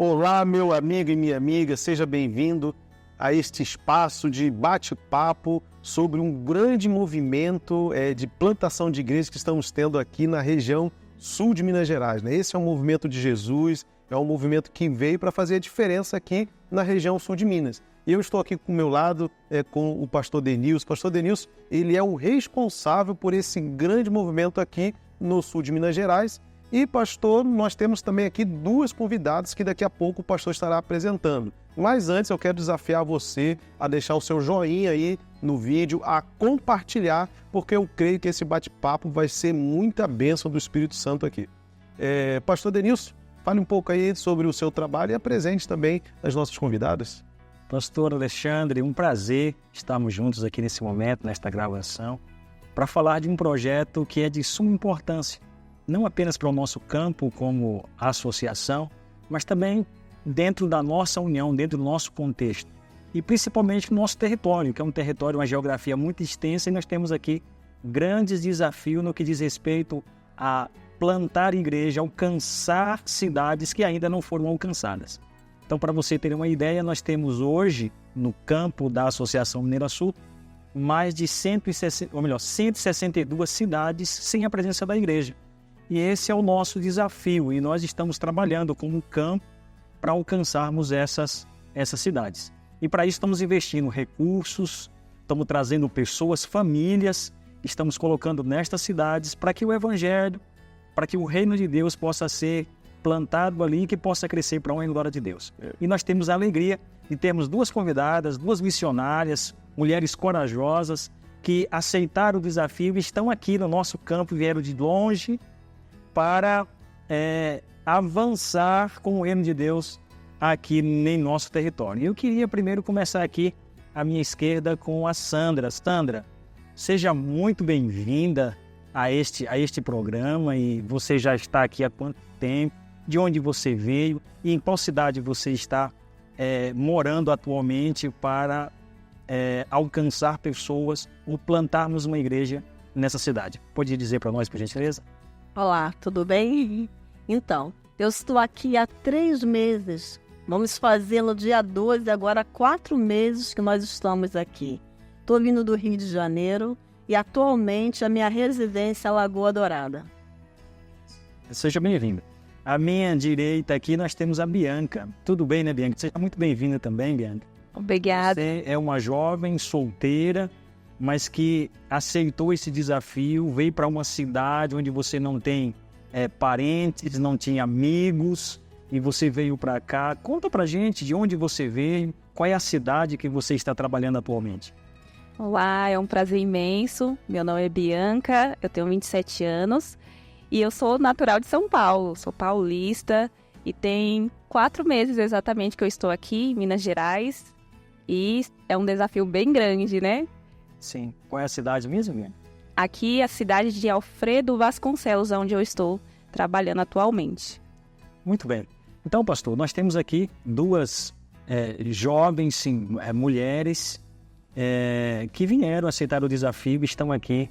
Olá, meu amigo e minha amiga, seja bem-vindo a este espaço de bate-papo sobre um grande movimento de plantação de igrejas que estamos tendo aqui na região sul de Minas Gerais. Esse é um movimento de Jesus, é um movimento que veio para fazer a diferença aqui na região sul de Minas. E eu estou aqui com o meu lado com o pastor Denilson. O pastor Denilson, ele é o responsável por esse grande movimento aqui no sul de Minas Gerais. E, pastor, nós temos também aqui duas convidadas que daqui a pouco o pastor estará apresentando. Mas antes eu quero desafiar você a deixar o seu joinha aí no vídeo, a compartilhar, porque eu creio que esse bate-papo vai ser muita bênção do Espírito Santo aqui. Pastor Denilson, fale um pouco aí sobre o seu trabalho e apresente também as nossas convidadas. Pastor Alexandre, um prazer estarmos juntos aqui nesse momento, nesta gravação, para falar de um projeto que é de suma importância, não apenas para o nosso campo como associação, mas também dentro da nossa união, dentro do nosso contexto. E principalmente no nosso território, que é um território, uma geografia muito extensa, e nós temos aqui grandes desafios no que diz respeito a plantar igreja, alcançar cidades que ainda não foram alcançadas. Então, para você ter uma ideia, nós temos hoje, no campo da Associação Mineira Sul, mais de 162 cidades sem a presença da igreja. E esse é o nosso desafio, e nós estamos trabalhando como campo para alcançarmos essas cidades. E para isso estamos investindo recursos, estamos trazendo pessoas, famílias, estamos colocando nestas cidades para que o Evangelho, para que o reino de Deus possa ser plantado ali e que possa crescer para a honra e glória de Deus. E nós temos a alegria de termos duas convidadas, duas missionárias, mulheres corajosas, que aceitaram o desafio e estão aqui no nosso campo, vieram de longe, para avançar com o reino de Deus aqui em nosso território. Eu queria primeiro começar aqui à minha esquerda com a Sandra. Sandra, seja muito bem-vinda a este programa, e você já está aqui há quanto tempo, de onde você veio e em qual cidade você está morando atualmente para alcançar pessoas ou plantarmos uma igreja nessa cidade. Pode dizer para nós, por gentileza? Olá, tudo bem? Então, eu estou aqui há 3 meses. Vamos fazer no dia 12, agora 4 meses que nós estamos aqui. Estou vindo do Rio de Janeiro e atualmente a minha residência é Lagoa Dourada. Seja bem-vinda. À minha direita aqui nós temos a Bianca. Tudo bem, né, Bianca? Seja muito bem-vinda também, Bianca. Obrigada. Você é uma jovem solteira, mas que aceitou esse desafio, veio para uma cidade onde você não tem parentes, não tinha amigos, e você veio para cá. Conta pra gente de onde você veio, qual é a cidade que você está trabalhando atualmente. Olá, é um prazer imenso. Meu nome é Bianca, eu tenho 27 anos e eu sou natural de São Paulo, sou paulista e tem 4 meses exatamente que eu estou aqui em Minas Gerais e é um desafio bem grande, né? Sim. Qual é a cidade mesmo, Bianca? Aqui é a cidade de Alfredo Vasconcelos, onde eu estou trabalhando atualmente. Muito bem. Então, pastor, nós temos aqui duas jovens, sim, mulheres que vieram aceitar o desafio e estão aqui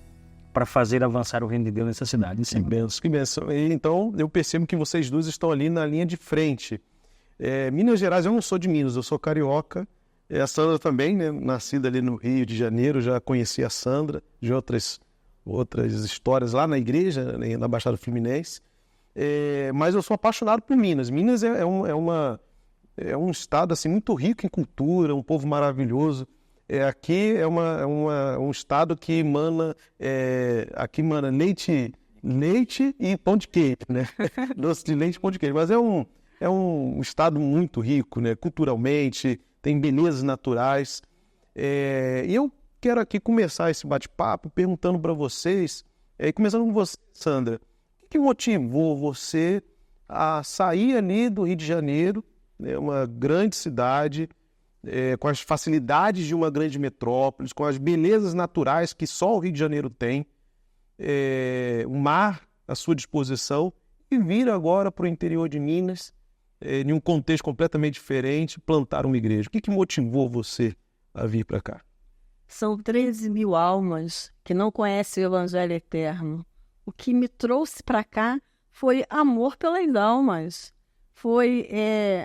para fazer avançar o reino de Deus nessa cidade. Sim. Que bênção. Então, eu percebo que vocês duas estão ali na linha de frente. Minas Gerais, eu não sou de Minas, eu sou carioca. A Sandra também, né? Nascida ali no Rio de Janeiro, já conheci a Sandra de outras histórias lá na igreja, na Baixada Fluminense. Mas eu sou apaixonado por Minas. Minas é um estado assim, muito rico em cultura, um povo maravilhoso. Aqui é um estado que emana leite e pão de queijo, né? Doce de leite e pão de queijo. Mas é um estado muito rico, né? Culturalmente, tem belezas naturais. E eu quero aqui começar esse bate-papo perguntando para vocês, começando com você, Sandra, o que motivou você a sair ali do Rio de Janeiro, né, uma grande cidade, com as facilidades de uma grande metrópole, com as belezas naturais que só o Rio de Janeiro tem, o mar à sua disposição, e vir agora para o interior de Minas, em um contexto completamente diferente, plantar uma igreja? O que motivou você a vir para cá? São 13 mil almas que não conhecem o Evangelho Eterno. O que me trouxe para cá foi amor pelas almas. foi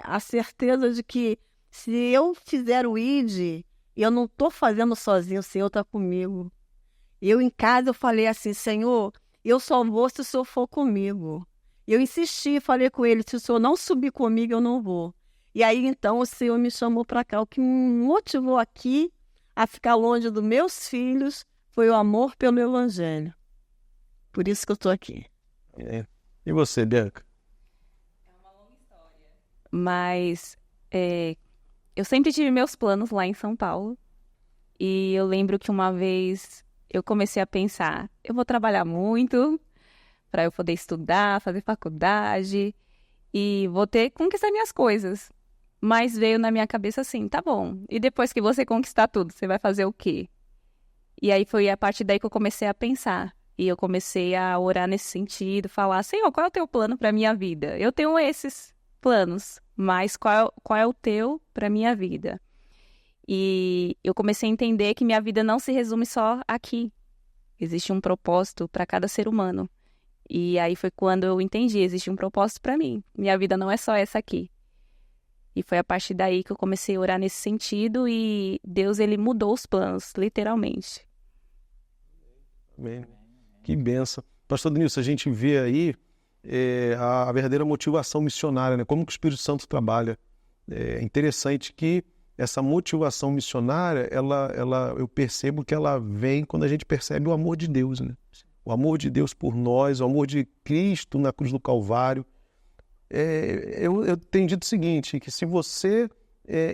a certeza de que se eu fizer o ID, eu não estou fazendo sozinho, o Senhor está comigo. Eu em casa eu falei assim, Senhor, eu só vou se o Senhor for comigo. Eu insisti, falei com ele, se o Senhor não subir comigo, eu não vou. E aí então o Senhor me chamou para cá. O que me motivou aqui a ficar longe dos meus filhos foi o amor pelo Evangelho. Por isso que eu estou aqui. E você, Bianca? Mas eu sempre tive meus planos lá em São Paulo. E eu lembro que uma vez eu comecei a pensar, eu vou trabalhar muito para eu poder estudar, fazer faculdade e vou ter que conquistar minhas coisas. Mas veio na minha cabeça assim, tá bom, e depois que você conquistar tudo, você vai fazer o quê? E aí foi a partir daí que eu comecei a pensar. E eu comecei a orar nesse sentido, falar, Senhor, qual é o teu plano para minha vida? Eu tenho esses planos, mas qual é o teu para minha vida? E eu comecei a entender que minha vida não se resume só aqui. Existe um propósito para cada ser humano. E aí foi quando eu entendi, existe um propósito para mim. Minha vida não é só essa aqui. E foi a partir daí que eu comecei a orar nesse sentido e Deus, ele mudou os planos, literalmente. Amém. Que benção. Pastor Denilson, a gente vê aí a verdadeira motivação missionária, né? Como que o Espírito Santo trabalha. É interessante que essa motivação missionária, eu percebo que ela vem quando a gente percebe o amor de Deus, né? O amor de Deus por nós, o amor de Cristo na cruz do Calvário. Eu tenho dito o seguinte, que se você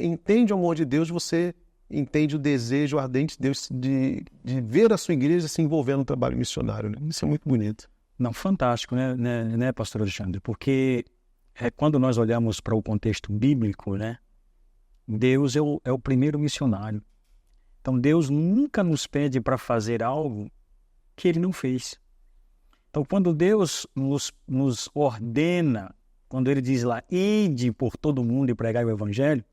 entende o amor de Deus, você entende o desejo ardente de Deus de ver a sua igreja se envolvendo no trabalho missionário, né? Isso é muito bonito. Não, fantástico, né, pastor Alexandre? Porque quando nós olhamos para o contexto bíblico, né, Deus é o primeiro missionário. Então, Deus nunca nos pede para fazer algo que Ele não fez. Então, quando Deus nos ordena, quando Ele diz lá, ide por todo mundo e pregai o Evangelho,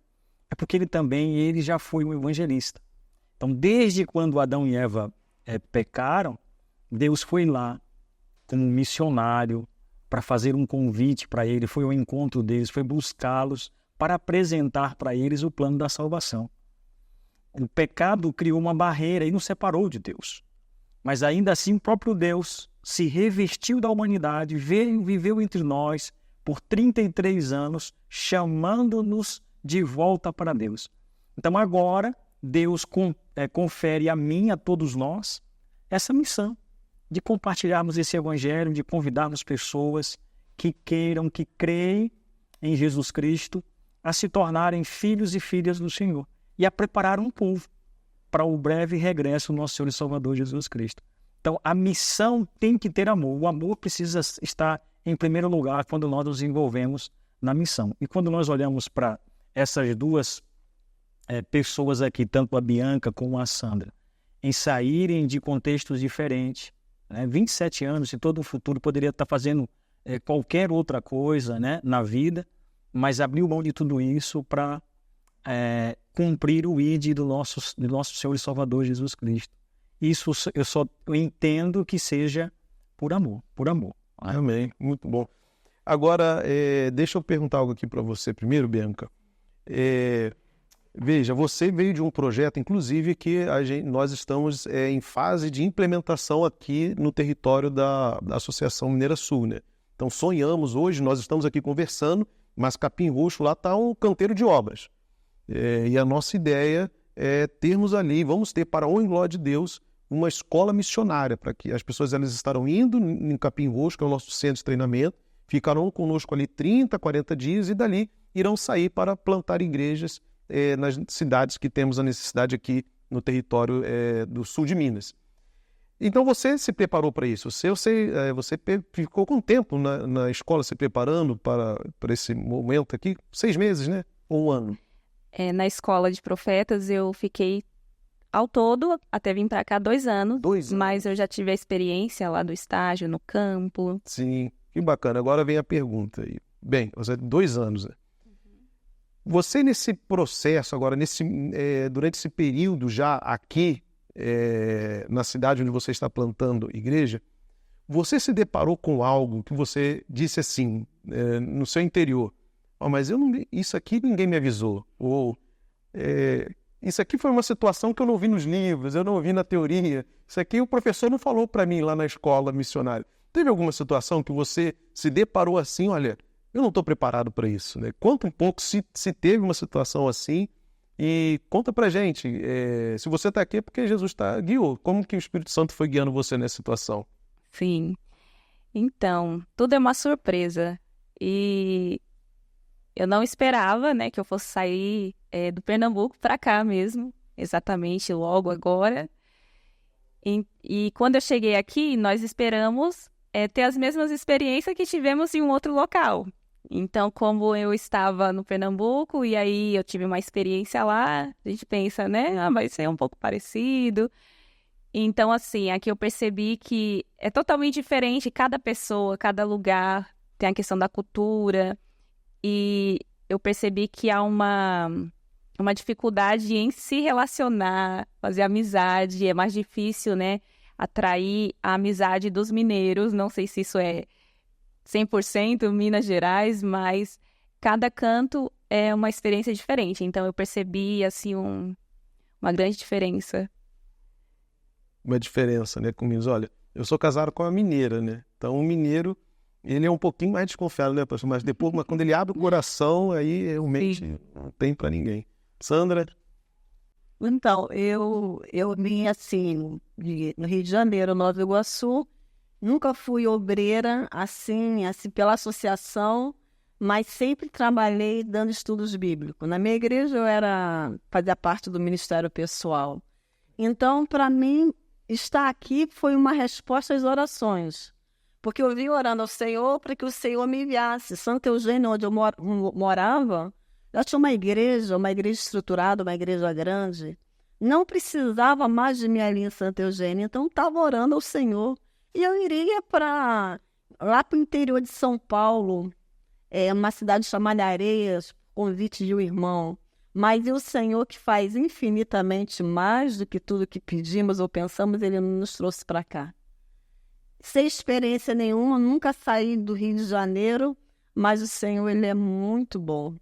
é porque Ele já foi um evangelista. Então, desde quando Adão e Eva pecaram, Deus foi lá como um missionário para fazer um convite para ele, foi ao encontro deles, foi buscá-los para apresentar para eles o plano da salvação. O pecado criou uma barreira e nos separou de Deus. Mas ainda assim o próprio Deus se revestiu da humanidade, veio, viveu entre nós por 33 anos, chamando-nos de volta para Deus. Então agora Deus confere a mim, a todos nós, essa missão de compartilharmos esse evangelho, de convidarmos pessoas que queiram, que creem em Jesus Cristo, a se tornarem filhos e filhas do Senhor e a preparar um povo para o breve regresso do nosso Senhor e Salvador Jesus Cristo. Então, a missão tem que ter amor. O amor precisa estar em primeiro lugar quando nós nos envolvemos na missão. E quando nós olhamos para essas duas pessoas aqui, tanto a Bianca como a Sandra, em saírem de contextos diferentes, 27 anos, em todo o futuro poderia estar fazendo qualquer outra coisa, né, na vida, mas abriu mão de tudo isso para cumprir o ID do nosso Senhor e Salvador Jesus Cristo. Isso eu entendo que seja por amor. Amém, muito bom. Agora, deixa eu perguntar algo aqui para você primeiro, Bianca. Veja, você veio de um projeto, inclusive, que nós estamos em fase de implementação aqui no território da Associação Mineira Sul, né? Então, sonhamos hoje, nós estamos aqui conversando, mas Capim Roxo lá está um canteiro de obras. E a nossa ideia é termos ali, vamos ter, para a honra e glória de Deus, uma escola missionária, para que as pessoas elas estarão indo em Capim Roxo, que é o nosso centro de treinamento, ficarão conosco ali 30, 40 dias e dali irão sair para plantar igrejas nas cidades que temos a necessidade aqui no território do sul de Minas. Então você se preparou para isso? Você ficou com tempo na escola se preparando para esse momento aqui? 6 meses, né? Ou 1 ano? Na escola de profetas eu fiquei ao todo, até vim para cá 2 anos. 2 anos. Mas eu já tive a experiência lá do estágio, no campo. Sim, que bacana. Agora vem a pergunta aí. Bem, você 2 anos, né? Você nesse processo agora, durante esse período já aqui, na cidade onde você está plantando igreja, você se deparou com algo que você disse assim, no seu interior, Mas isso aqui ninguém me avisou. Ou isso aqui foi uma situação que eu não vi nos livros, eu não vi na teoria. Isso aqui o professor não falou para mim lá na escola missionária. Teve alguma situação que você se deparou assim, olha, eu não estou preparado para isso, né? Conta um pouco se teve uma situação assim e conta pra gente. Se você está aqui é porque Jesus guiou. Como que o Espírito Santo foi guiando você nessa situação? Sim. Então, tudo é uma surpresa. E eu não esperava, né, que eu fosse sair do Pernambuco para cá mesmo, exatamente logo agora. E quando eu cheguei aqui, nós esperamos ter as mesmas experiências que tivemos em um outro local. Então, como eu estava no Pernambuco e aí eu tive uma experiência lá, a gente pensa, né, vai ser um pouco parecido. Então, assim, aqui eu percebi que é totalmente diferente, cada pessoa, cada lugar, tem a questão da cultura, e eu percebi que há uma dificuldade em se relacionar, fazer amizade, é mais difícil, né, atrair a amizade dos mineiros, não sei se isso é 100% Minas Gerais, mas cada canto é uma experiência diferente, então eu percebi, assim, uma grande diferença. Uma diferença, né, comigo. Olha, eu sou casado com uma mineira, né? Então o mineiro, ele é um pouquinho mais desconfiado, né, pastor? Mas depois, quando ele abre o coração, aí realmente não tem para ninguém. Sandra? Então, eu vim assim, no Rio de Janeiro, Nova Iguaçu, nunca fui obreira assim pela associação, mas sempre trabalhei dando estudos bíblicos. Na minha igreja eu fazia parte do ministério pessoal. Então, para mim, estar aqui foi uma resposta às orações, porque eu vim orando ao Senhor para que o Senhor me enviasse. Santo Eugênio, onde eu morava, já tinha uma igreja estruturada, uma igreja grande. Não precisava mais de mim ali em Santo Eugênio, então estava orando ao Senhor. E eu iria lá para o interior de São Paulo, uma cidade chamada Areias, convite de um irmão. Mas o Senhor, que faz infinitamente mais do que tudo que pedimos ou pensamos, Ele nos trouxe para cá. Sem experiência nenhuma, nunca saí do Rio de Janeiro, mas o Senhor, Ele é muito bom.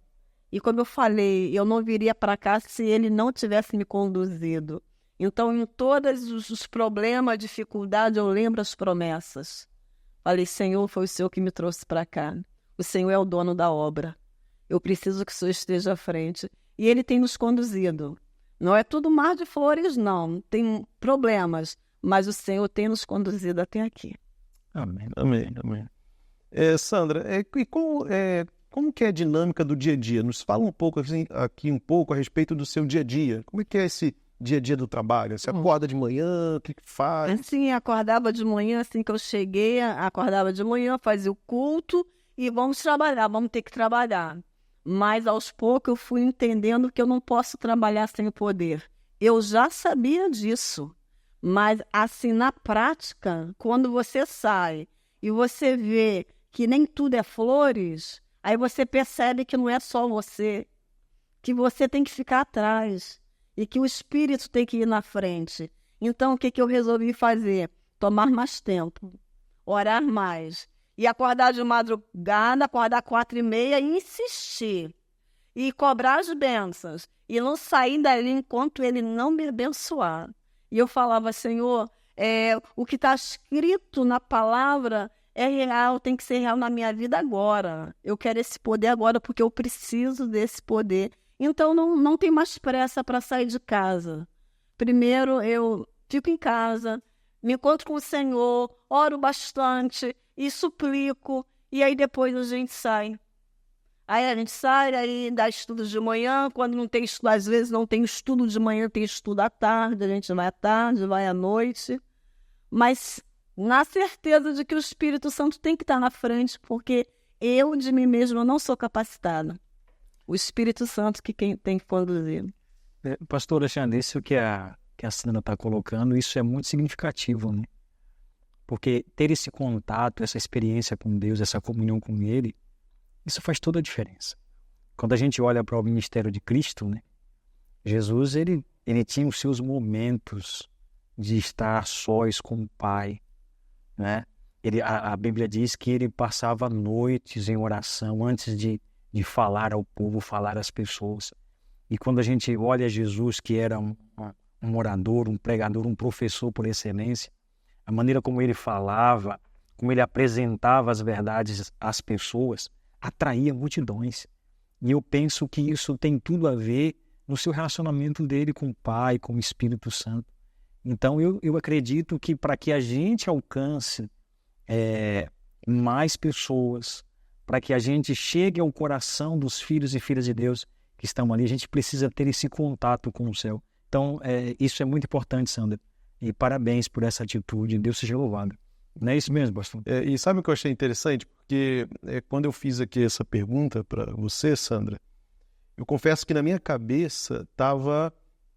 E como eu falei, eu não viria para cá se Ele não tivesse me conduzido. Então, em todos os problemas, dificuldades, eu lembro as promessas. Falei, Senhor, foi o Senhor que me trouxe para cá. O Senhor é o dono da obra. Eu preciso que o Senhor esteja à frente. E Ele tem nos conduzido. Não é tudo mar de flores, não. Tem problemas, mas o Senhor tem nos conduzido até aqui. Amém, amém, amém. Sandra, como que é a dinâmica do dia a dia? Nos fala um pouco aqui um pouco a respeito do seu dia a dia. Como é que é esse dia a dia do trabalho? Você acorda de manhã, o que faz? Assim, acordava de manhã, assim que eu cheguei, acordava de manhã, fazia o culto e vamos trabalhar, vamos ter que trabalhar. Mas aos poucos eu fui entendendo que eu não posso trabalhar sem o poder. Eu já sabia disso, mas assim, na prática, quando você sai e você vê que nem tudo é flores, aí você percebe que não é só você, que você tem que ficar atrás e que o Espírito tem que ir na frente. Então, o que eu resolvi fazer? Tomar mais tempo, orar mais. E acordar de madrugada, acordar 4h30 e insistir. E cobrar as bênçãos. E não sair dali enquanto Ele não me abençoar. E eu falava, Senhor, o que está escrito na palavra é real, tem que ser real na minha vida agora. Eu quero esse poder agora porque eu preciso desse poder. Então não tem mais pressa para sair de casa. Primeiro eu fico em casa, me encontro com o Senhor, oro bastante e suplico, e aí depois a gente sai. Aí a gente sai, aí dá estudo de manhã, quando não tem estudo, às vezes não tem estudo de manhã, tem estudo à tarde, a gente vai à tarde, vai à noite, mas na certeza de que o Espírito Santo tem que estar na frente, porque eu de mim mesma não sou capacitada. O Espírito Santo que tem que conduzir. Pastor Alexandre, isso que a Sandra está colocando, isso é muito significativo, né? Porque ter esse contato, essa experiência com Deus, essa comunhão com Ele, isso faz toda a diferença. Quando a gente olha para o ministério de Cristo, né? Jesus, ele tinha os seus momentos de estar sós com o Pai, né? A Bíblia diz que ele passava noites em oração antes de de falar ao povo, falar às pessoas. E quando a gente olha Jesus, que era um orador, um pregador, um professor por excelência, a maneira como ele falava, como ele apresentava as verdades às pessoas, atraía multidões. E eu penso que isso tem tudo a ver no seu relacionamento dele com o Pai, com o Espírito Santo. Então, eu acredito que para que a gente alcance mais pessoas, para que a gente chegue ao coração dos filhos e filhas de Deus que estão ali, a gente precisa ter esse contato com o céu. Então, isso é muito importante, Sandra. E parabéns por essa atitude. Deus seja louvado. Não é isso mesmo, pastor? E sabe o que eu achei interessante? Porque quando eu fiz aqui essa pergunta para você, Sandra, eu confesso que na minha cabeça estava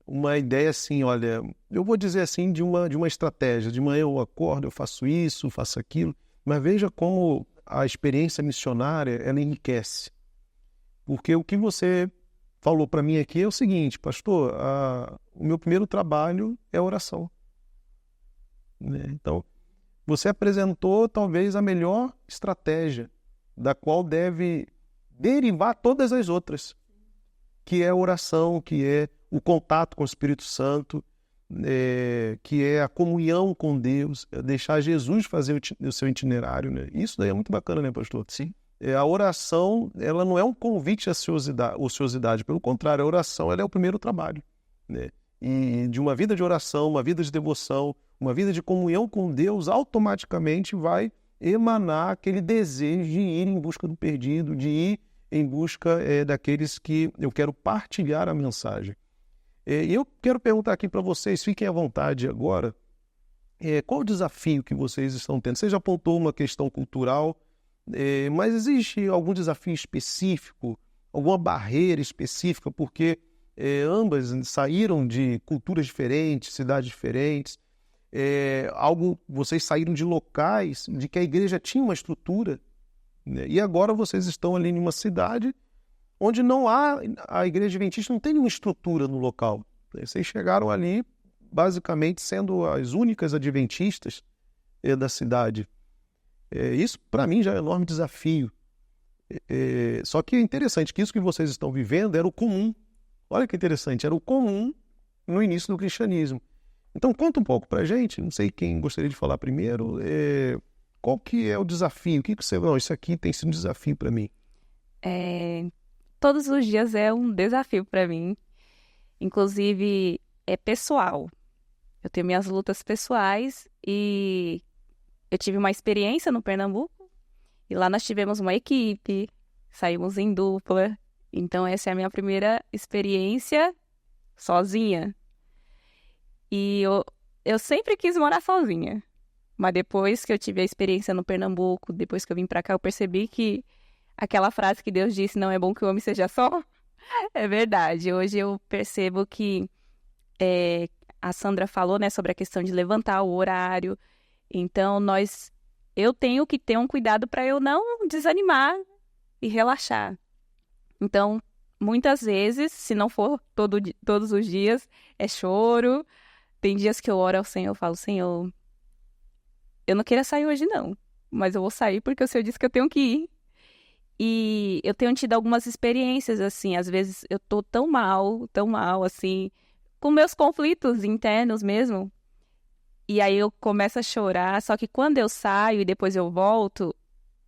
uma ideia assim, olha, eu vou dizer assim, de uma estratégia. De manhã eu acordo, eu faço isso, faço aquilo. Mas veja como a experiência missionária, ela enriquece. Porque o que você falou para mim aqui é o seguinte, pastor, o meu primeiro trabalho é a oração. Né? Então, você apresentou talvez a melhor estratégia, da qual deve derivar todas as outras, que é a oração, que é o contato com o Espírito Santo, que é a comunhão com Deus, deixar Jesus fazer o seu itinerário. Né? Isso daí é muito bacana, né, pastor? Sim. A oração, ela não é um convite à ociosidade, pelo contrário, a oração ela é o primeiro trabalho. Né? E de uma vida de oração, uma vida de devoção, uma vida de comunhão com Deus, automaticamente vai emanar aquele desejo de ir em busca do perdido, de ir em busca daqueles que eu quero partilhar a mensagem. E eu quero perguntar aqui para vocês, fiquem à vontade agora, qual o desafio que vocês estão tendo? Você já apontou uma questão cultural, mas existe algum desafio específico, alguma barreira específica, porque ambas saíram de culturas diferentes, cidades diferentes, vocês saíram de locais de que a igreja tinha uma estrutura, né? E agora vocês estão ali em uma cidade onde a igreja adventista não tem nenhuma estrutura no local. Vocês chegaram ali basicamente sendo as únicas adventistas da cidade. Isso, para mim, já é um enorme desafio. Só que é interessante que isso que vocês estão vivendo era o comum. Olha que interessante, era o comum no início do cristianismo. Então, conta um pouco para a gente, não sei quem gostaria de falar primeiro, qual que é o desafio? O que você... Não, isso aqui tem sido um desafio para mim. Todos os dias é um desafio para mim. Inclusive, é pessoal. Eu tenho minhas lutas pessoais e eu tive uma experiência no Pernambuco e lá nós tivemos uma equipe, saímos em dupla. Então, essa é a minha primeira experiência sozinha. E eu sempre quis morar sozinha. Mas depois que eu tive a experiência no Pernambuco, depois que eu vim para cá, eu percebi que aquela frase que Deus disse, não é bom que o homem seja só, é verdade. Hoje eu percebo que a Sandra falou, né, sobre a questão de levantar o horário. Então, eu tenho que ter um cuidado para eu não desanimar e relaxar. Então, muitas vezes, se não for todos os dias, é choro. Tem dias que eu oro ao Senhor, eu falo, Senhor, eu não queria sair hoje não, mas eu vou sair porque o Senhor disse que eu tenho que ir. E eu tenho tido algumas experiências, assim, às vezes eu tô tão mal, assim, com meus conflitos internos mesmo. E aí eu começo a chorar, só que quando eu saio e depois eu volto,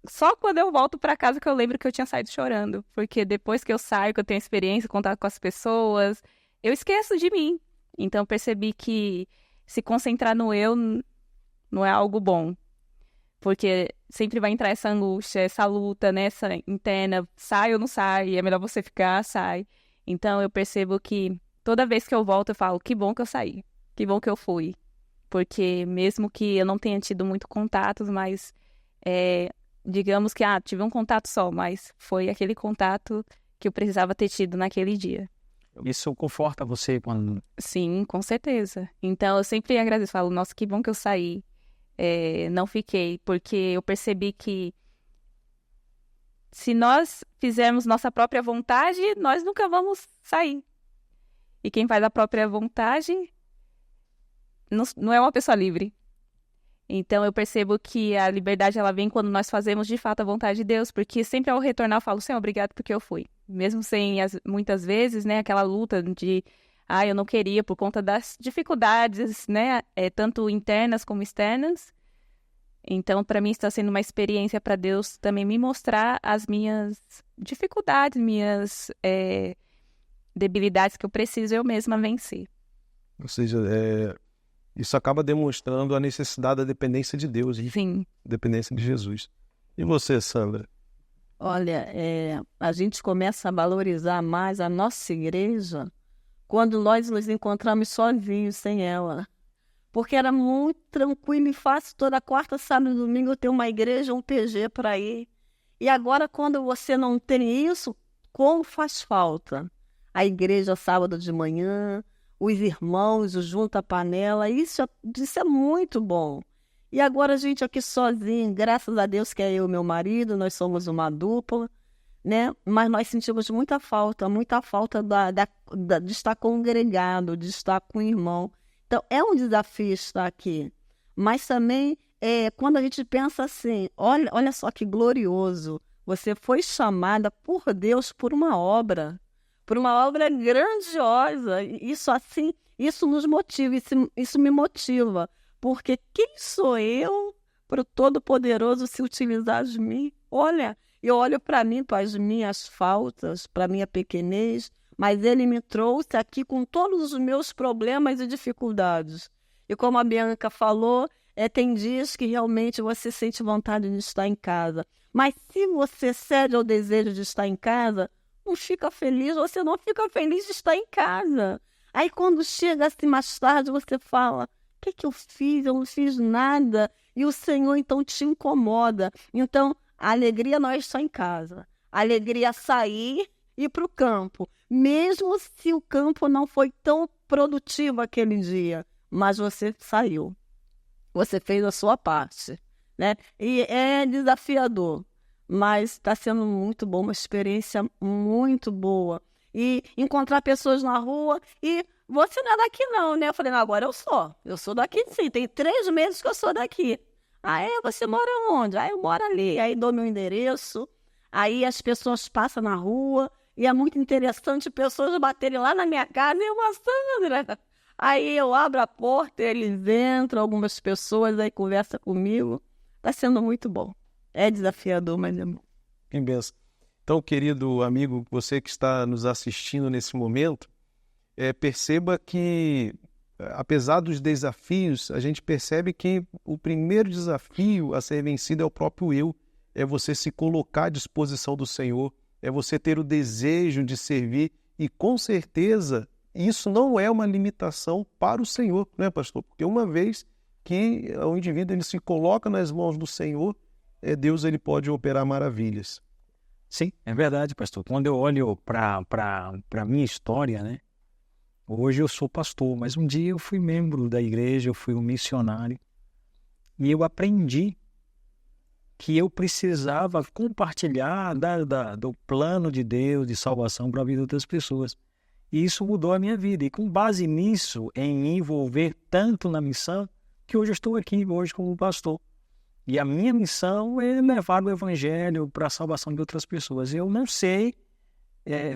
só quando eu volto para casa que eu lembro que eu tinha saído chorando. Porque depois que eu saio, que eu tenho experiência, contato com as pessoas, eu esqueço de mim. Então eu percebi que se concentrar no eu não é algo bom. Porque sempre vai entrar essa angústia, essa luta, né, essa interna, sai ou não sai, é melhor você ficar, sai. Então eu percebo que toda vez que eu volto eu falo, que bom que eu saí, que bom que eu fui. Porque mesmo que eu não tenha tido muito contatos, mas digamos que tive um contato só, mas foi aquele contato que eu precisava ter tido naquele dia. Isso conforta você quando... Sim, com certeza. Então eu sempre agradeço, falo, nossa, que bom que eu saí. Não fiquei, porque eu percebi que se nós fizermos nossa própria vontade, nós nunca vamos sair. E quem faz a própria vontade não é uma pessoa livre. Então eu percebo que a liberdade ela vem quando nós fazemos de fato a vontade de Deus, porque sempre ao retornar eu falo, Senhor, obrigado porque eu fui. Mesmo sem, muitas vezes, né, aquela luta de, eu não queria por conta das dificuldades, né, tanto internas como externas. Então, para mim está sendo uma experiência para Deus também me mostrar as minhas dificuldades, minhas debilidades que eu preciso eu mesma vencer. Ou seja, isso acaba demonstrando a necessidade da dependência de Deus, Sim. Dependência de Jesus. E você, Sandra? Olha, a gente começa a valorizar mais a nossa igreja quando nós nos encontramos sozinhos, sem ela. Porque era muito tranquilo e fácil, toda quarta, sábado e domingo eu ter uma igreja, um PG para ir. E agora, quando você não tem isso, como faz falta? A igreja sábado de manhã, os irmãos, o junta-panela, isso é muito bom. E agora a gente aqui sozinho, graças a Deus que é eu e meu marido, nós somos uma dupla, né? Mas nós sentimos muita falta de estar congregado, de estar com o irmão. Então, é um desafio estar aqui. Mas também, quando a gente pensa assim, olha só que glorioso, você foi chamada por Deus por uma obra grandiosa. Isso nos motiva, isso me motiva. Porque quem sou eu para o Todo-Poderoso se utilizar de mim? Olha, eu olho para mim, para as minhas faltas, para a minha pequenez, mas Ele me trouxe aqui com todos os meus problemas e dificuldades. E como a Bianca falou, tem dias que realmente você sente vontade de estar em casa. Mas se você cede ao desejo de estar em casa, não fica feliz, você não fica feliz de estar em casa. Aí quando chega assim mais tarde, você fala, o que eu fiz? Eu não fiz nada. E o Senhor então te incomoda. Então, a alegria não é estar em casa. A alegria é sair e ir para o campo. Mesmo se o campo não foi tão produtivo aquele dia, mas você saiu. Você fez a sua parte, né? E é desafiador, mas está sendo muito bom, uma experiência muito boa. E encontrar pessoas na rua e você não é daqui não, né? Eu falei, não, agora eu sou daqui sim, tem 3 meses que eu sou daqui. Você mora onde? Eu moro ali. Aí dou meu endereço, aí as pessoas passam na rua e é muito interessante pessoas baterem lá na minha casa e eu, Sandra. Aí eu abro a porta, eles entram, algumas pessoas aí conversam comigo. Está sendo muito bom. É desafiador, mas é bom. Que benção. Então, querido amigo, você que está nos assistindo nesse momento, perceba que, apesar dos desafios, a gente percebe que o primeiro desafio a ser vencido é o próprio eu. É você se colocar à disposição do Senhor, é você ter o desejo de servir e, com certeza, isso não é uma limitação para o Senhor, não é, pastor? Porque uma vez que o indivíduo ele se coloca nas mãos do Senhor, Deus ele pode operar maravilhas. Sim, é verdade, pastor. Quando eu olho para a minha história, né? Hoje eu sou pastor, mas um dia eu fui membro da igreja, eu fui um missionário e eu aprendi que eu precisava compartilhar do plano de Deus de salvação para a vida de outras pessoas. E isso mudou a minha vida. E com base nisso, em envolver tanto na missão, que hoje eu estou aqui, hoje como pastor. E a minha missão é levar o evangelho para a salvação de outras pessoas. Eu não sei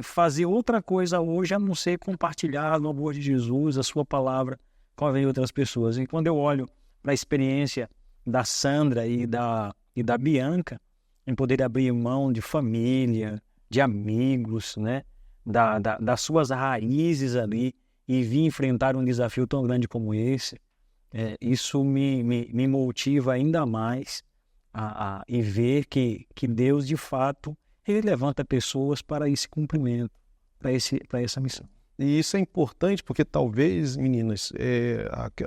fazer outra coisa hoje, a não ser compartilhar o amor de Jesus, a sua palavra com as outras pessoas. E quando eu olho para a experiência da Sandra e da Bianca, em poder abrir mão de família, de amigos, né? Das suas raízes ali e vir enfrentar um desafio tão grande como esse, isso me motiva ainda mais e ver que Deus, de fato, Ele levanta pessoas para esse cumprimento, para essa missão. E isso é importante porque talvez, meninas,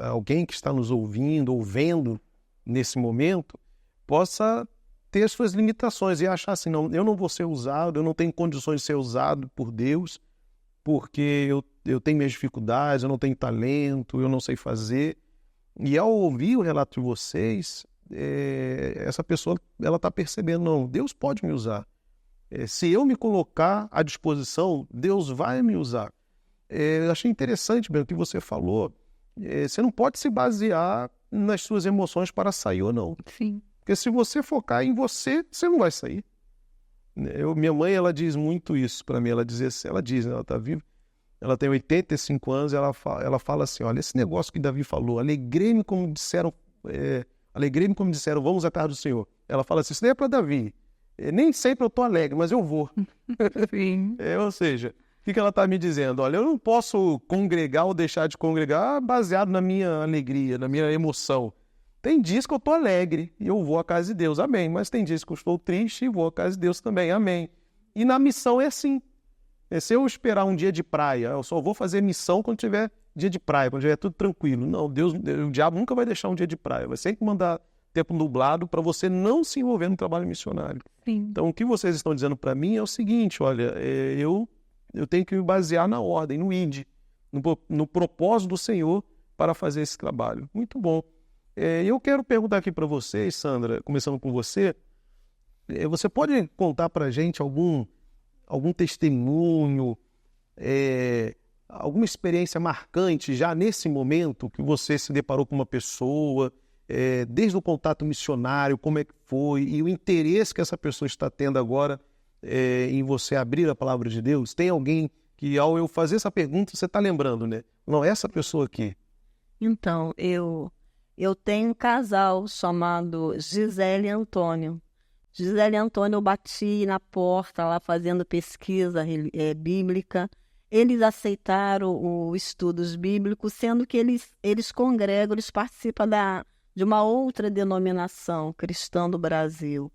alguém que está nos ouvindo ou vendo nesse momento possa ter as suas limitações e achar assim, não, eu não vou ser usado, eu não tenho condições de ser usado por Deus, porque eu tenho minhas dificuldades, eu não tenho talento, eu não sei fazer. E ao ouvir o relato de vocês, essa pessoa ela está percebendo, não, Deus pode me usar. Se eu me colocar à disposição, Deus vai me usar. Eu achei interessante, bem, o que você falou. Você não pode se basear nas suas emoções para sair ou não. Sim. Porque se você focar em você, você não vai sair. Minha mãe, ela diz muito isso para mim. Ela diz assim, né, ela está viva, ela tem 85 anos, ela fala assim, olha, esse negócio que Davi falou, alegrei-me como disseram, vamos à casa do Senhor. Ela fala assim, isso nem é para Davi. Nem sempre eu estou alegre, mas eu vou. Sim. Ou seja, o que ela está me dizendo? Olha, eu não posso congregar ou deixar de congregar baseado na minha alegria, na minha emoção. Tem dias que eu estou alegre e eu vou à casa de Deus, amém. Mas tem dias que eu estou triste e vou à casa de Deus também, amém. E na missão é assim. Se eu esperar um dia de praia, eu só vou fazer missão quando tiver dia de praia, quando tiver tudo tranquilo. Não, o diabo nunca vai deixar um dia de praia. Vai sempre mandar tempo nublado para você não se envolver no trabalho missionário. Sim. Então, o que vocês estão dizendo para mim é o seguinte, olha, eu tenho que me basear na ordem, no ID, no propósito do Senhor para fazer esse trabalho. Muito bom. Eu quero perguntar aqui para vocês, Sandra, começando com você, você pode contar para a gente algum testemunho, alguma experiência marcante já nesse momento que você se deparou com uma pessoa, desde o contato missionário, como é que foi, e o interesse que essa pessoa está tendo agora em você abrir a palavra de Deus? Tem alguém que, ao eu fazer essa pergunta, você está lembrando, né? Não, essa pessoa aqui. Então, eu tenho um casal chamado Gisele e Antônio. Gisele e Antônio, eu bati na porta lá fazendo pesquisa bíblica. Eles aceitaram os estudos bíblicos, sendo que eles congregam, eles participam de uma outra denominação cristã do Brasil.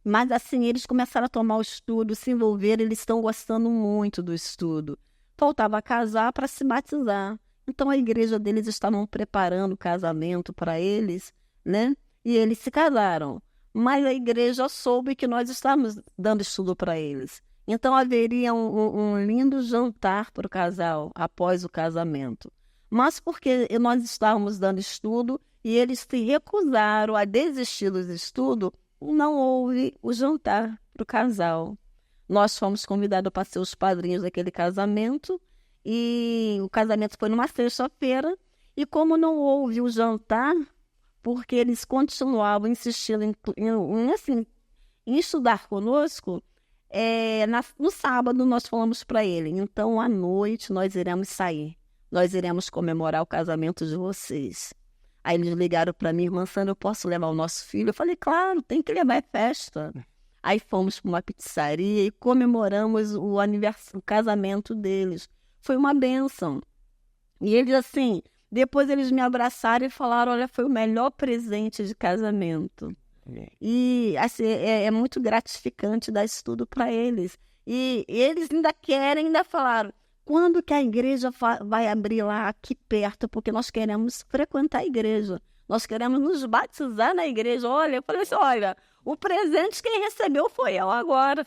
Mas assim, eles começaram a tomar o estudo, se envolver, eles estão gostando muito do estudo. Faltava casar para se batizar. Então a igreja deles estavam preparando o casamento para eles, né? E eles se casaram. Mas a igreja soube que nós estávamos dando estudo para eles. Então haveria um lindo jantar para o casal após o casamento. Mas porque nós estávamos dando estudo e eles se recusaram a desistir dos estudos, não houve o jantar para o casal. Nós fomos convidados para ser os padrinhos daquele casamento e o casamento foi numa sexta-feira e como não houve o jantar, porque eles continuavam insistindo em estudar conosco, no sábado nós falamos para ele, então à noite nós iremos sair. Nós iremos comemorar o casamento de vocês. Aí eles ligaram para mim, irmã Sandra, eu posso levar o nosso filho? Eu falei, claro, tem que levar, é festa. Aí fomos para uma pizzaria e comemoramos o casamento deles. Foi uma bênção. E eles assim, depois eles me abraçaram e falaram, olha, foi o melhor presente de casamento. E assim, é muito gratificante dar isso tudo para eles. E eles ainda falaram, quando que a igreja vai abrir lá aqui perto? Porque nós queremos frequentar a igreja. Nós queremos nos batizar na igreja. Olha, eu falei assim, olha, o presente quem recebeu foi eu agora.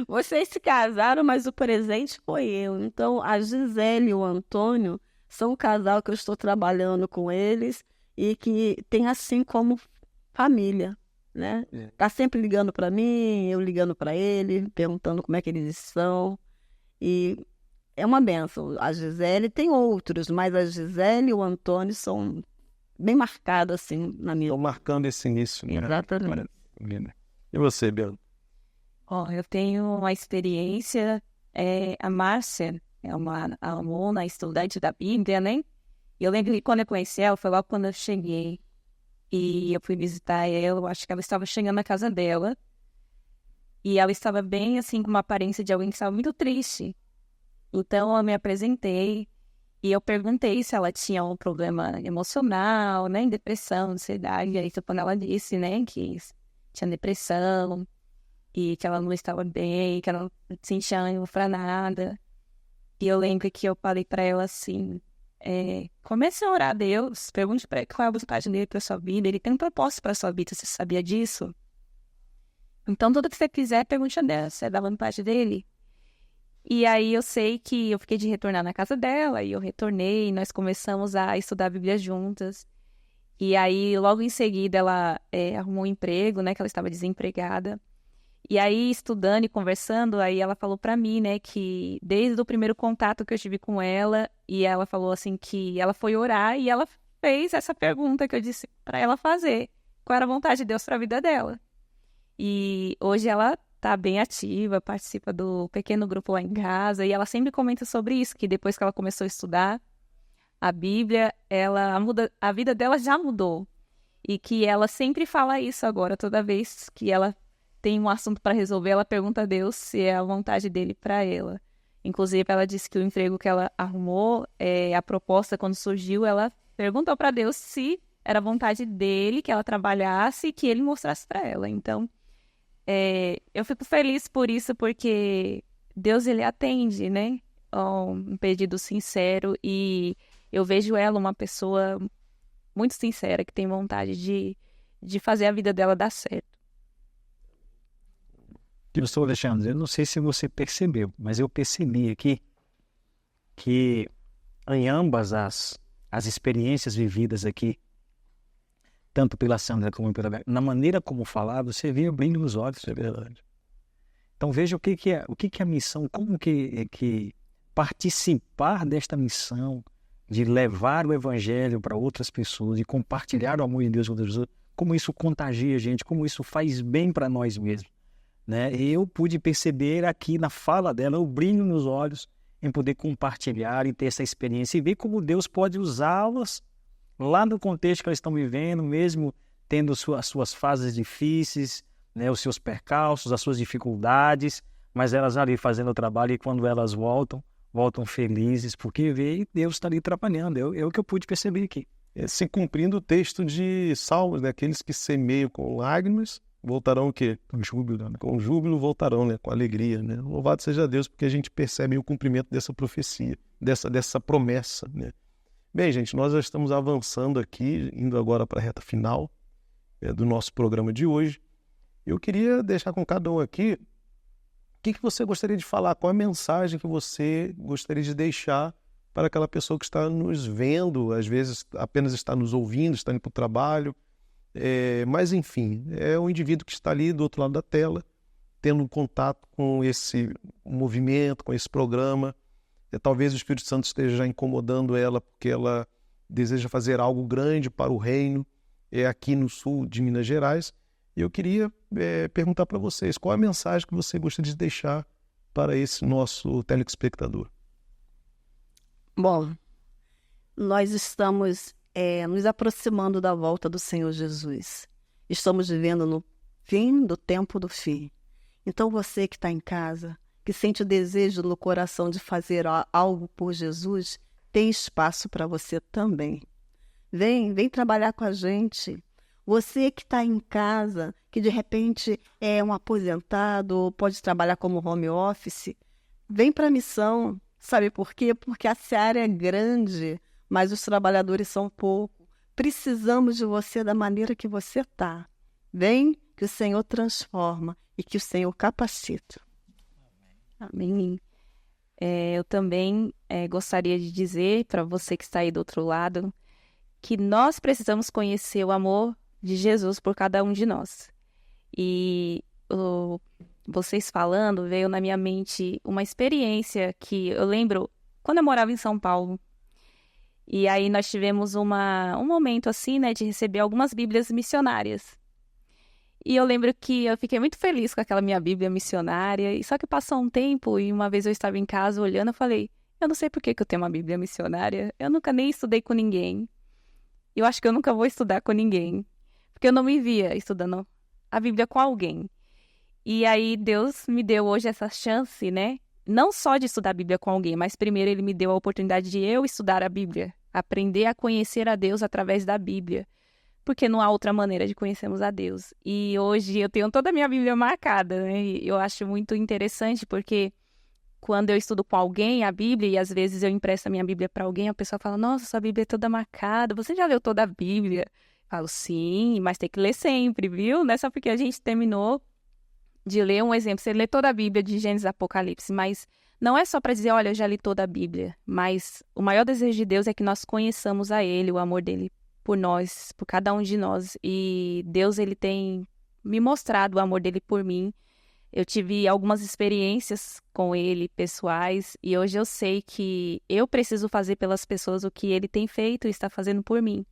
Vocês se casaram, mas o presente foi eu. Então, a Gisele e o Antônio são um casal que eu estou trabalhando com eles e que tem assim como família, né? Tá sempre ligando para mim, eu ligando para ele, perguntando como é que eles estão. E é uma bênção. A Gisele tem outros, mas a Gisele e o Antônio são bem marcados assim na minha. Estão marcando esse início, né? Exatamente. E você, Bianca? Eu tenho uma experiência, a Márcia é uma aluna, estudante da Bíblia, né? E eu lembro que quando eu conheci ela, foi logo quando eu cheguei. E eu fui visitar ela, eu acho que ela estava chegando na casa dela. E ela estava bem, assim, com uma aparência de alguém que estava muito triste. Então, eu me apresentei e eu perguntei se ela tinha um problema emocional, né? Depressão, ansiedade. E aí, quando ela disse, né, que tinha depressão e que ela não estava bem, que ela não sentia ânimo para nada. E eu lembro que eu falei para ela assim, comece a orar a Deus, pergunte para ele qual é a vontade dele para sua vida. Ele tem um propósito para sua vida, você sabia disso? Então, tudo que você quiser, pergunte a Deus, é da vontade dele. E aí eu sei que eu fiquei de retornar na casa dela, e eu retornei, e nós começamos a estudar a Bíblia juntas. E aí, logo em seguida, ela arrumou um emprego, né, que ela estava desempregada. E aí, estudando e conversando, aí ela falou pra mim, né, que desde o primeiro contato que eu tive com ela, e ela falou assim que ela foi orar e ela fez essa pergunta que eu disse para ela fazer. Qual era a vontade de Deus para a vida dela? E hoje ela está bem ativa, participa do pequeno grupo lá em casa, e ela sempre comenta sobre isso, que depois que ela começou a estudar a Bíblia, a vida dela já mudou. E que ela sempre fala isso agora, toda vez que ela tem um assunto para resolver, ela pergunta a Deus se é a vontade dele para ela. Inclusive, ela disse que o emprego que ela arrumou, a proposta, quando surgiu, ela perguntou para Deus se era a vontade dele que ela trabalhasse e que ele mostrasse para ela. Então, eu fico feliz por isso, porque Deus, ele atende, né? Um pedido sincero, e eu vejo ela uma pessoa muito sincera, que tem vontade de fazer a vida dela dar certo. Pastor Alexandre, eu não sei se você percebeu, mas eu percebi aqui que em ambas as experiências vividas aqui, tanto pela Sandra como pela Beca, na maneira como falava, você via brilho nos olhos, é verdade. Então veja o que é a missão, como que participar desta missão, de levar o evangelho para outras pessoas, de compartilhar o amor de Deus com outras pessoas, como isso contagia a gente, como isso faz bem para nós mesmos. Né? Eu pude perceber aqui na fala dela o brilho nos olhos em poder compartilhar e ter essa experiência e ver como Deus pode usá-las lá no contexto que elas estão vivendo, mesmo tendo as suas fases difíceis, né? Os seus percalços, as suas dificuldades, mas elas ali fazendo o trabalho, e quando elas voltam felizes, porque vê Deus está ali trabalhando. É o que eu pude perceber aqui. Se cumprindo o texto de Salmos, né? Aqueles que semeiam com lágrimas voltarão o quê? Com júbilo, né? Com júbilo voltarão, né? Com alegria, né? Louvado seja Deus, porque a gente percebe o cumprimento dessa profecia, dessa promessa, né? Bem, gente, nós já estamos avançando aqui, indo agora para a reta final do nosso programa de hoje. Eu queria deixar com cada um aqui o que você gostaria de falar, qual a mensagem que você gostaria de deixar para aquela pessoa que está nos vendo, às vezes apenas está nos ouvindo, está indo para o trabalho, mas enfim, é um indivíduo que está ali do outro lado da tela, tendo contato com esse movimento, com esse programa. Talvez o Espírito Santo esteja já incomodando ela, porque ela deseja fazer algo grande para o reino, aqui no sul de Minas Gerais. E eu queria perguntar para vocês, qual a mensagem que você gostaria de deixar para esse nosso telespectador? Bom, nós estamos nos aproximando da volta do Senhor Jesus. Estamos vivendo no fim do tempo do fim. Então você que está em casa, que sente o desejo no coração de fazer algo por Jesus, tem espaço para você também. Vem trabalhar com a gente. Você que está em casa, que de repente é um aposentado ou pode trabalhar como home office, vem para a missão. Sabe por quê? Porque a seara é grande, mas os trabalhadores são poucos. Precisamos de você da maneira que você está. Vem, que o Senhor transforma e que o Senhor capacita. Amém. Eu também gostaria de dizer para você que está aí do outro lado que nós precisamos conhecer o amor de Jesus por cada um de nós. E vocês falando, veio na minha mente uma experiência que eu lembro quando eu morava em São Paulo. E aí nós tivemos um momento assim, né, de receber algumas Bíblias missionárias. E eu lembro que eu fiquei muito feliz com aquela minha Bíblia missionária. E só que passou um tempo e uma vez eu estava em casa olhando, eu falei, eu não sei por que eu tenho uma Bíblia missionária. Eu nunca nem estudei com ninguém. Eu acho que eu nunca vou estudar com ninguém. Porque eu não me via estudando a Bíblia com alguém. E aí Deus me deu hoje essa chance, né? Não só de estudar a Bíblia com alguém, mas primeiro Ele me deu a oportunidade de eu estudar a Bíblia. Aprender a conhecer a Deus através da Bíblia. Porque não há outra maneira de conhecermos a Deus. E hoje eu tenho toda a minha Bíblia marcada, né? E eu acho muito interessante porque quando eu estudo com alguém a Bíblia, e às vezes eu empresto a minha Bíblia para alguém, a pessoa fala, nossa, sua Bíblia é toda marcada, você já leu toda a Bíblia? Eu falo, sim, mas tem que ler sempre, viu? Não é só porque a gente terminou de ler um exemplo, você lê toda a Bíblia de Gênesis a Apocalipse, mas não é só para dizer, olha, eu já li toda a Bíblia, mas o maior desejo de Deus é que nós conheçamos a Ele, o amor dele por nós, por cada um de nós. E Deus, Ele tem me mostrado o amor dele por mim. Eu tive algumas experiências com Ele, pessoais, e hoje eu sei que eu preciso fazer pelas pessoas o que Ele tem feito e está fazendo por mim.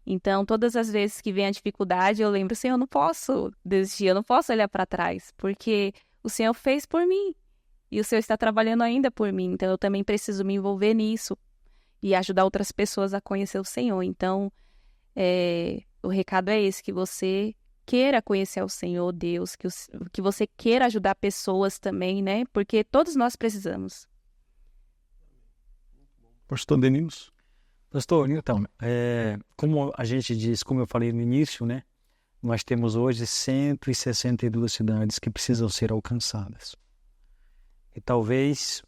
Então, todas as vezes que vem a dificuldade, eu lembro, Senhor, eu não posso desistir, eu não posso olhar para trás, porque o Senhor fez por mim e o Senhor está trabalhando ainda por mim. Então, eu também preciso me envolver nisso e ajudar outras pessoas a conhecer o Senhor. Então, o recado é esse, que você queira conhecer o Senhor, Deus, que você queira ajudar pessoas também, né? Porque todos nós precisamos. Pastor Denilson. Pastor, então, como a gente diz, como eu falei no início, né? Nós temos hoje 162 cidades que precisam ser alcançadas. E talvez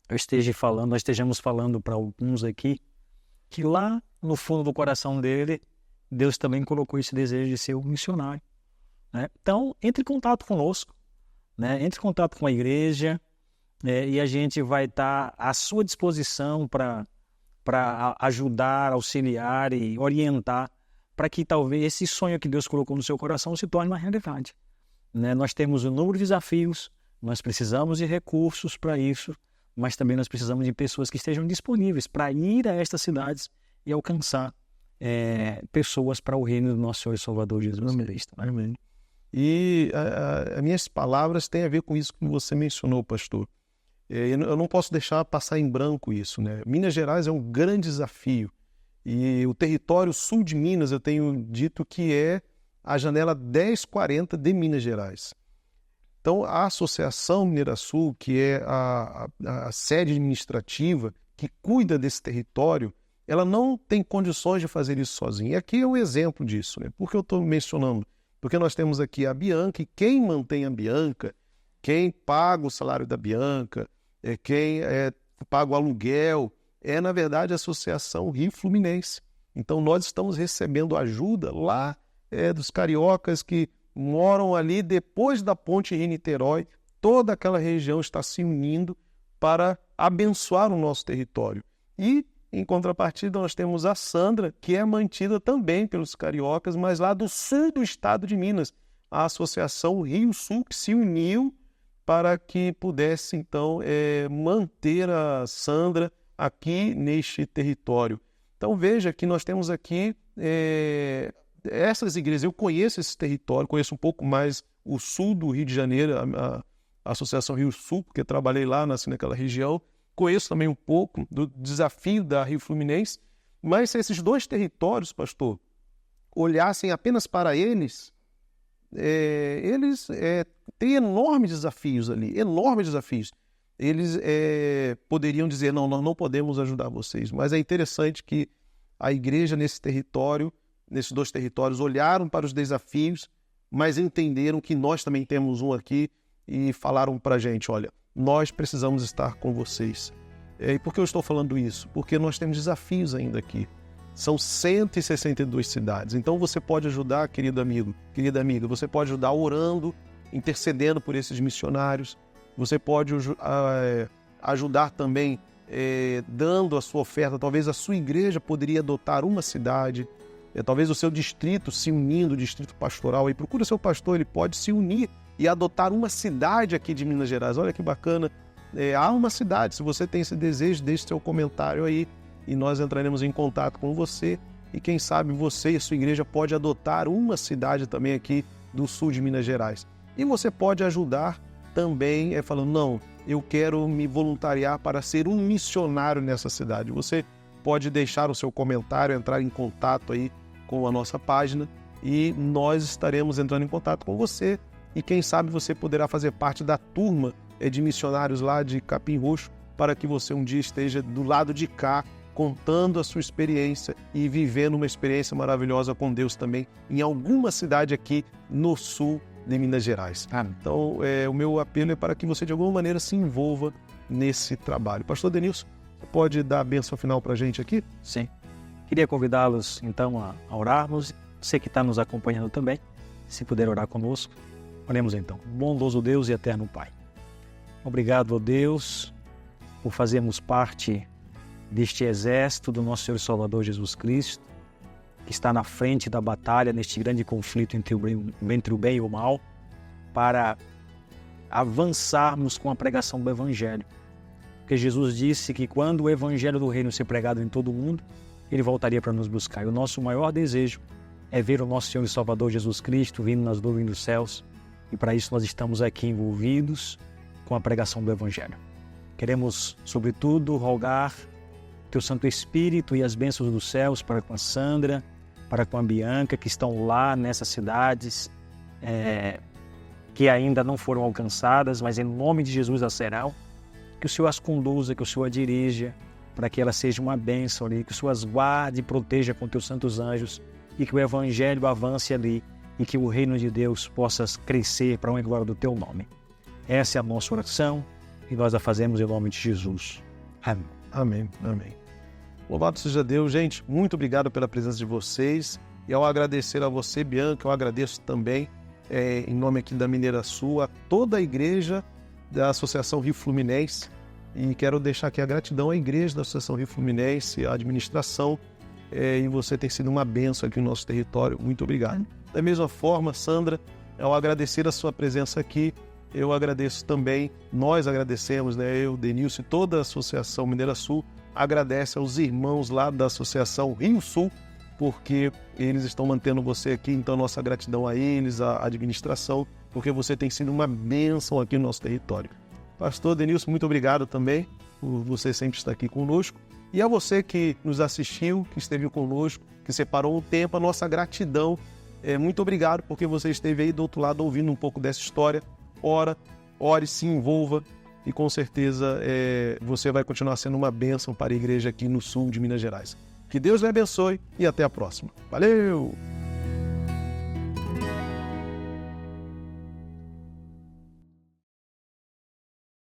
nós estejamos falando para alguns aqui que lá no fundo do coração dele, Deus também colocou esse desejo de ser um missionário, né? Então, entre em contato conosco, né? Entre em contato com a igreja, e a gente vai estar à sua disposição para ajudar, auxiliar e orientar para que talvez esse sonho que Deus colocou no seu coração se torne uma realidade, né? Nós temos um número de desafios, nós precisamos de recursos para isso, mas também nós precisamos de pessoas que estejam disponíveis para ir a estas cidades e alcançar pessoas para o reino do nosso Senhor e Salvador Jesus Cristo. Amém. E as minhas palavras têm a ver com isso que você mencionou, pastor. Eu não posso deixar passar em branco isso, né? Minas Gerais é um grande desafio. E o território sul de Minas, eu tenho dito que é a janela 1040 de Minas Gerais. Então, a Associação Mineira Sul, que é a sede administrativa que cuida desse território, ela não tem condições de fazer isso sozinha. E aqui é um exemplo disso, né? Por que eu estou mencionando? Porque nós temos aqui a Bianca, e quem mantém a Bianca, quem paga o salário da Bianca, quem paga o aluguel, na verdade, a Associação Rio Fluminense. Então, nós estamos recebendo ajuda lá dos cariocas que moram ali depois da ponte Rio-Niterói. Toda aquela região está se unindo para abençoar o nosso território. E, em contrapartida, nós temos a Sandra, que é mantida também pelos cariocas, mas lá do sul do estado de Minas. A Associação Rio Sul, que se uniu para que pudesse, então, manter a Sandra aqui neste território. Então, veja que nós temos aqui essas igrejas. Eu conheço esse território, conheço um pouco mais o sul do Rio de Janeiro, a Associação Rio Sul, porque trabalhei lá, nasci naquela região. Conheço também um pouco do desafio da Rio Fluminense, mas se esses dois territórios, pastor, olhassem apenas para eles, eles têm enormes desafios ali, enormes desafios. Eles poderiam dizer, não, nós não podemos ajudar vocês, mas é interessante que a igreja nesses dois territórios, olharam para os desafios, mas entenderam que nós também temos um aqui e falaram para a gente, olha, nós precisamos estar com vocês. E por que eu estou falando isso? Porque nós temos desafios ainda aqui. São 162 cidades. Então você pode ajudar, querido amigo, querida amiga, você pode ajudar orando, intercedendo por esses missionários. Você pode ajudar também dando a sua oferta. Talvez a sua igreja poderia adotar uma cidade. Talvez o seu distrito se unindo, o distrito pastoral. Aí procura seu pastor, ele pode se unir e adotar uma cidade aqui de Minas Gerais. Olha que bacana. Há uma cidade. Se você tem esse desejo, deixe seu comentário aí e nós entraremos em contato com você. E quem sabe você e a sua igreja pode adotar uma cidade também aqui do sul de Minas Gerais. E você pode ajudar também falando, não, eu quero me voluntariar para ser um missionário nessa cidade. Você pode deixar o seu comentário, entrar em contato aí com a nossa página e nós estaremos entrando em contato com você. E quem sabe você poderá fazer parte da turma de missionários lá de Capim Roxo para que você um dia esteja do lado de cá contando a sua experiência e vivendo uma experiência maravilhosa com Deus também em alguma cidade aqui no sul de Minas Gerais. Então, o meu apelo é para que você de alguma maneira se envolva nesse trabalho. Pastor Denilson, você pode dar a bênção final para a gente aqui? Sim. Queria convidá-los então a orarmos. Você que está nos acompanhando também, se puder orar conosco. Oremos então. Bondoso Deus e eterno Pai. Obrigado, ó Deus, por fazermos parte deste exército do nosso Senhor e Salvador Jesus Cristo, que está na frente da batalha neste grande conflito entre o bem e o mal, para avançarmos com a pregação do Evangelho. Porque Jesus disse que quando o Evangelho do Reino ser pregado em todo o mundo, Ele voltaria para nos buscar. E o nosso maior desejo é ver o nosso Senhor e Salvador Jesus Cristo vindo nas nuvens dos céus. E para isso nós estamos aqui envolvidos com a pregação do Evangelho. Queremos, sobretudo, rogar Teu Santo Espírito e as bênçãos dos céus para com a Sandra, para com a Bianca, que estão lá nessas cidades, que ainda não foram alcançadas, mas em nome de Jesus as serão. Que o Senhor as conduza, que o Senhor a dirija, para que ela seja uma bênção ali, que o Senhor as guarde e proteja com Teus santos anjos, e que o Evangelho avance ali, e que o reino de Deus possa crescer para a honra e glória do Teu nome. Essa é a nossa oração, e nós a fazemos em nome de Jesus. Amém. Amém, amém. Louvado seja Deus, gente, muito obrigado pela presença de vocês, e ao agradecer a você, Bianca, eu agradeço também, em nome aqui da Mineira Sul, a toda a igreja da Associação Rio Fluminense, e quero deixar aqui a gratidão à igreja da Associação Rio Fluminense, à administração, e você tem sido uma bênção aqui no nosso território, muito obrigado. Da mesma forma, Sandra, ao agradecer a sua presença aqui, eu agradeço também, nós agradecemos, eu, Denilson e toda a Associação Mineira Sul, agradece aos irmãos lá da Associação Rio Sul, porque eles estão mantendo você aqui, então nossa gratidão a eles, à administração, porque você tem sido uma bênção aqui no nosso território. Pastor Denilson, muito obrigado também por você sempre estar aqui conosco. E a você que nos assistiu, que esteve conosco, que separou um tempo, a nossa gratidão. Muito obrigado porque você esteve aí do outro lado ouvindo um pouco dessa história. Ore, se envolva e com certeza você vai continuar sendo uma bênção para a igreja aqui no sul de Minas Gerais. Que Deus lhe abençoe e até a próxima. Valeu!